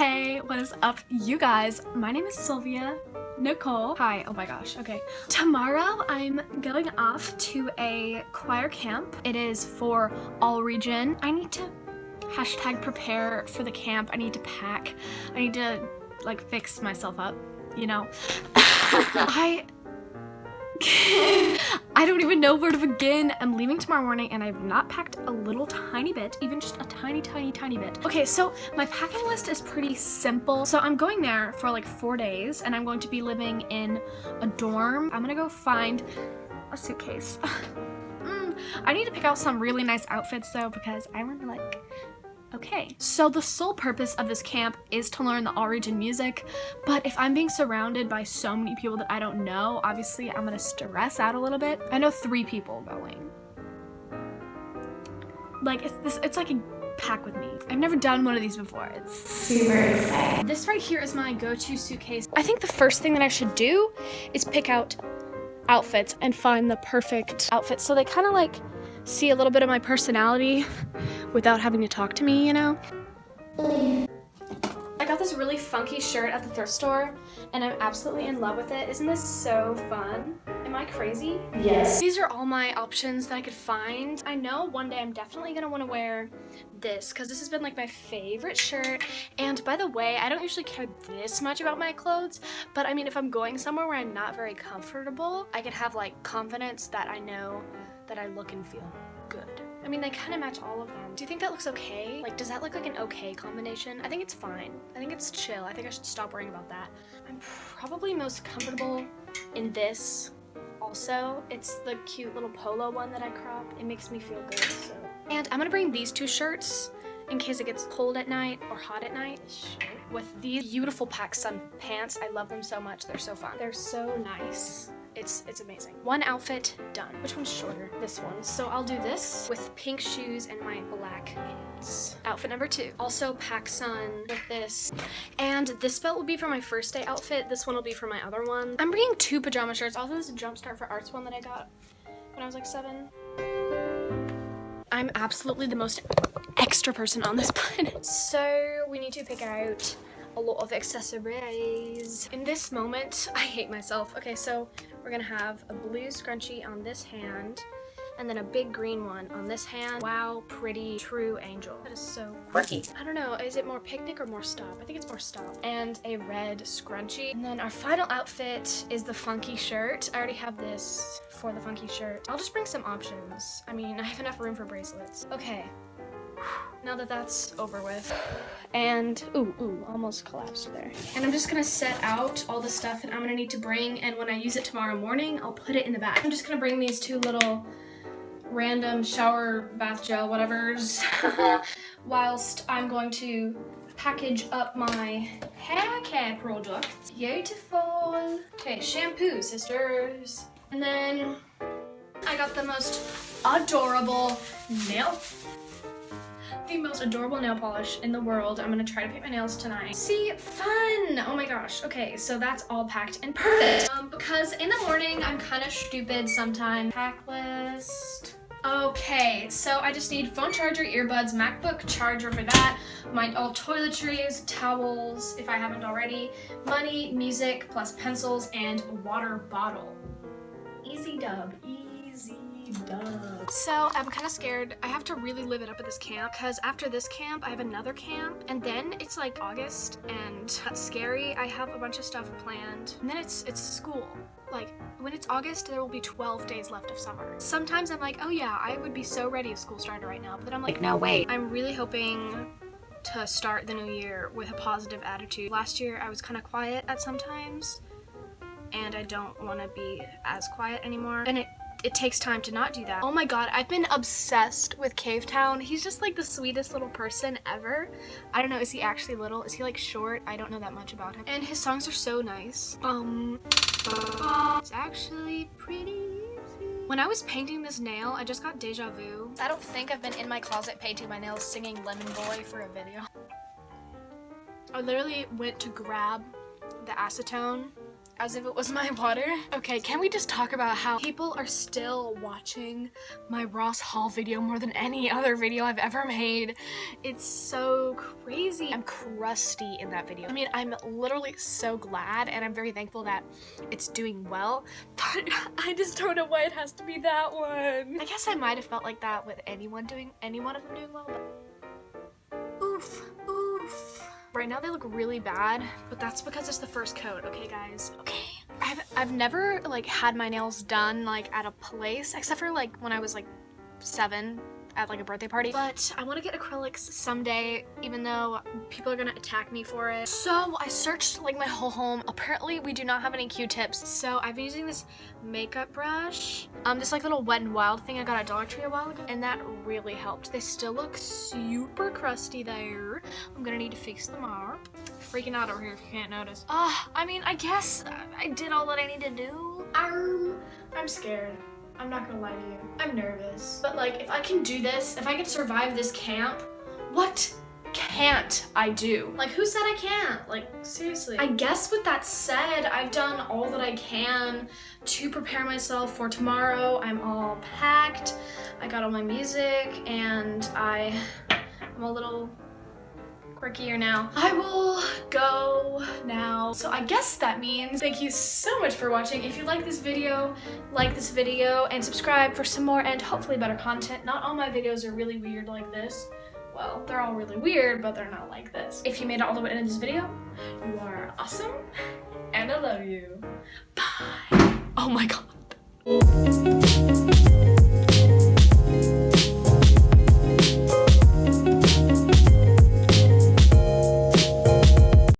Hey, what is up, you guys? My name is Sylvia Nicole. Hi, oh my gosh, okay. Tomorrow I'm going off to a choir camp. It is for all region. I need to hashtag prepare for the camp. I need to pack. I need to like fix myself up, you know? I don't even know where to begin. I'm leaving tomorrow morning and I've not packed a little tiny bit, even just a tiny bit. Okay, so my packing list is pretty simple. So I'm going there for like 4 days and I'm going to be living in a dorm. I'm gonna go find a suitcase. I need to pick out some really nice outfits though because I wanna like, okay. So the sole purpose of this camp is to learn the all region music, but if I'm being surrounded by so many people that I don't know, obviously I'm gonna stress out a little bit. I know 3 people going. Like it's like a pack with me. I've never done one of these before. It's super exciting. This right here is my go-to suitcase. I think the first thing that I should do is pick out outfits and find the perfect outfit so they kind of like see a little bit of my personality without having to talk to me, you know? I got this really funky shirt at the thrift store and I'm absolutely in love with it. Isn't this so fun? Am I crazy? Yes. These are all my options that I could find. I know one day I'm definitely gonna wanna wear this because this has been like my favorite shirt. And by the way, I don't usually care this much about my clothes, but I mean, if I'm going somewhere where I'm not very comfortable, I can have like confidence that I know that I look and feel good. I mean, they kind of match all of them. Do you think that looks okay? Like, does that look like an okay combination? I think it's fine. I think it's chill. I think I should stop worrying about that. I'm probably most comfortable in this also. It's the cute little polo one that I cropped. It makes me feel good, so. And I'm gonna bring these 2 shirts in case it gets cold at night or hot at night. With these beautiful PacSun pants. I love them so much. They're so fun. They're so nice. It's amazing. 1 outfit done. Which one's shorter? This one. So I'll do this with pink shoes and my black pants. Outfit number 2. Also PacSun with this. And this belt will be for my first day outfit. This one will be for my other one. I'm bringing 2 pajama shirts. Also, this is a Jumpstart for Arts one that I got when I was like 7. I'm absolutely the most extra person on this planet. So we need to pick out a lot of accessories. In this moment, I hate myself. Okay, so we're gonna have a blue scrunchie on this hand and then a big green one on this hand. Wow, pretty true angel. That is so quirky. I don't know, is it more picnic or more stop? I think it's more stop. And a red scrunchie. And then our final outfit is the funky shirt. I already have this for the funky shirt. I'll just bring some options. I mean, I have enough room for bracelets. Okay. Now that that's over with, and almost collapsed there. And I'm just gonna set out all the stuff that I'm gonna need to bring, and when I use it tomorrow morning, I'll put it in the bag. I'm just gonna bring these 2 little random shower bath gel whatevers whilst I'm going to package up my hair care products. Beautiful. Okay, shampoo, sisters. And then I got the most adorable nail polish in the world. I'm gonna try to paint my nails tonight. See, fun! Oh my gosh. Okay, so that's all packed and perfect. Because in the morning, I'm kind of stupid sometimes. Pack list. Okay, so I just need phone charger, earbuds, MacBook charger for that, my all toiletries, towels, if I haven't already, money, music, plus pencils, and water bottle. Easy dub, easy dub. So I'm kind of scared. I have to really live it up at this camp because after this camp, I have another camp and then it's like August and that's scary. I have a bunch of stuff planned and then it's school. Like when it's August, there will be 12 days left of summer. Sometimes I'm like, oh yeah, I would be so ready if school started right now. But then I'm like, no, wait. I'm really hoping to start the new year with a positive attitude. Last year, I was kind of quiet at some times and I don't want to be as quiet anymore. And it takes time to not do that. Oh my god, I've been obsessed with Cave Town. He's just like the sweetest little person ever. I don't know, is he actually little? Is he like short? I don't know that much about him. And his songs are so nice. It's actually pretty easy. When I was painting this nail, I just got deja vu. I don't think I've been in my closet painting my nails singing Lemon Boy for a video. I literally went to grab the acetone as if it was my water. Okay, can we just talk about how people are still watching my Ross haul video more than any other video I've ever made? It's so crazy. I'm crusty in that video. I mean, I'm literally so glad and I'm very thankful that it's doing well, but I just don't know why it has to be that one. I guess I might have felt like that with any one of them doing well, but oof. Right now they look really bad, but that's because it's the first coat, okay guys? Okay. I've never like had my nails done like at a place, except for like when I was like 7 at like a birthday party, but I want to get acrylics someday, even though people are gonna attack me for it. So I searched like my whole home. Apparently we do not have any Q-tips, so I've been using this makeup brush, this like little Wet n Wild thing I got at Dollar Tree a while ago, and that really helped. They still look super crusty there. I'm gonna need to fix them up. Freaking out over here if you can't notice. I mean, I guess I did all that I need to do. I'm scared. I'm not gonna lie to you. I'm nervous. But like, if I can do this, if I can survive this camp, what can't I do? Like, who said I can't? Like, seriously. I guess with that said, I've done all that I can to prepare myself for tomorrow. I'm all packed. I got all my music and I'm a little quirkier now. I will go now. So I guess that means thank you so much for watching. If you like this video and subscribe for some more and hopefully better content. Not all my videos are really weird like this. Well, they're all really weird, but they're not like this. If you made it all the way into this video, you are awesome and I love you. Bye. Oh my God.